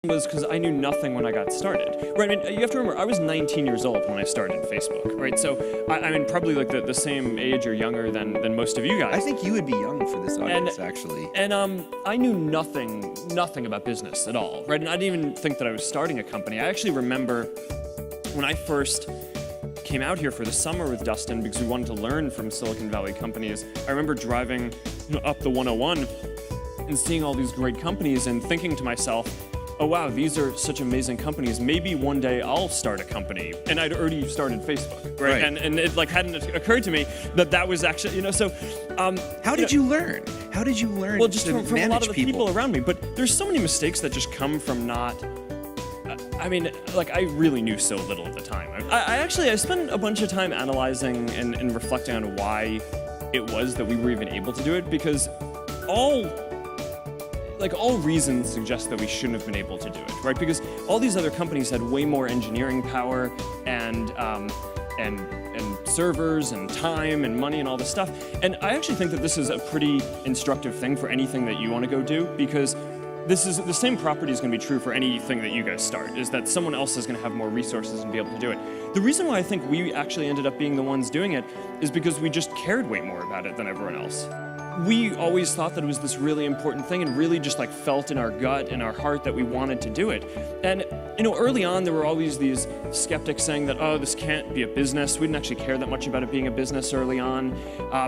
was because I knew nothing when I got started. Right, I mean, you have to remember, I was 19 years old when I started Facebook, right? So, I mean, probably like the same age or younger than most of you guys. I think you would be young for this audience, actually. And I knew nothing about business at all, right? And I didn't even think that I was starting a company. I actually remember when I first came out here for the summer with Dustin because we wanted to learn from Silicon Valley companies. I remember driving up the 101 and seeing all these great companies and thinking to myself, oh wow, these are such amazing companies. Maybe one day I'll start a company. And I'd already started Facebook, right? And it like hadn't occurred to me that that was actually, so. How did you learn? How did you learn well, just to from a lot of the people around me. But there's so many mistakes that just come from not, I mean, like I really knew so little at the time. I spent a bunch of time analyzing and reflecting on why it was that we were even able to do it, because all reasons suggest that we shouldn't have been able to do it, right? Because all these other companies had way more engineering power and servers and time and money and all this stuff. And I actually think that this is a pretty instructive thing for anything that you want to go do, because this is the same property is going to be true for anything that you guys start, is that someone else is going to have more resources and be able to do it. The reason why I think we actually ended up being the ones doing it is because we just cared way more about it than everyone else. We always thought that it was this really important thing and really just like felt in our gut and our heart that we wanted to do it. And early on there were always these skeptics saying that, oh, this can't be a business. We didn't actually care that much about it being a business early on.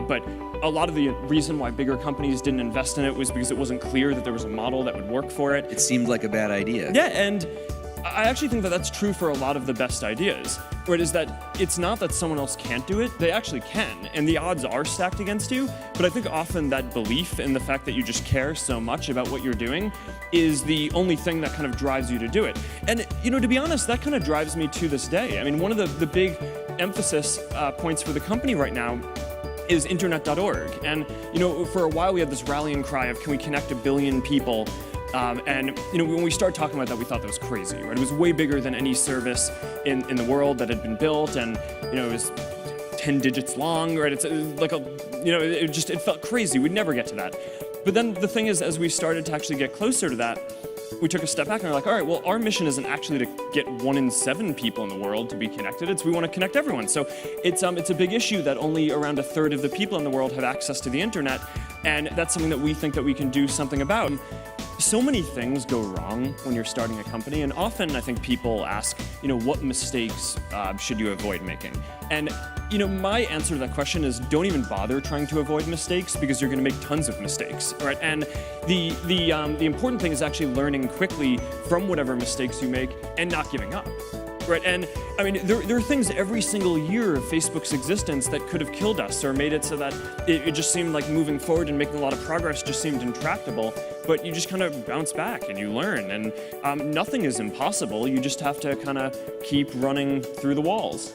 But a lot of the reason why bigger companies didn't invest in it was because it wasn't clear that there was a model that would work for it. It seemed like a bad idea. Yeah, and I actually think that that's true for a lot of the best ideas, where it is that it's not that someone else can't do it, they actually can, and the odds are stacked against you, but I think often that belief in the fact that you just care so much about what you're doing is the only thing that kind of drives you to do it. And, to be honest, that kind of drives me to this day. I mean, one of the big emphasis points for the company right now is internet.org, and, for a while we had this rallying cry of, can we connect 1 billion people? And when we started talking about that, we thought that was crazy, right? It was way bigger than any service in the world that had been built, and it was 10 digits long, right? It's like it felt crazy. We'd never get to that. But then the thing is, as we started to actually get closer to that, we took a step back and we're like, all right, well, our mission isn't actually to get 1 in 7 people in the world to be connected. It's we want to connect everyone. So it's a big issue that only around 1/3 of the people in the world have access to the internet, and that's something that we think that we can do something about. So many things go wrong when you're starting a company, and often I think people ask, what mistakes should you avoid making? And my answer to that question is don't even bother trying to avoid mistakes, because you're going to make tons of mistakes, right? And the important thing is actually learning quickly from whatever mistakes you make and not giving up. Right, and I mean, there are things every single year of Facebook's existence that could have killed us or made it so that it just seemed like moving forward and making a lot of progress just seemed intractable. But you just kind of bounce back and you learn, and nothing is impossible. You just have to kind of keep running through the walls.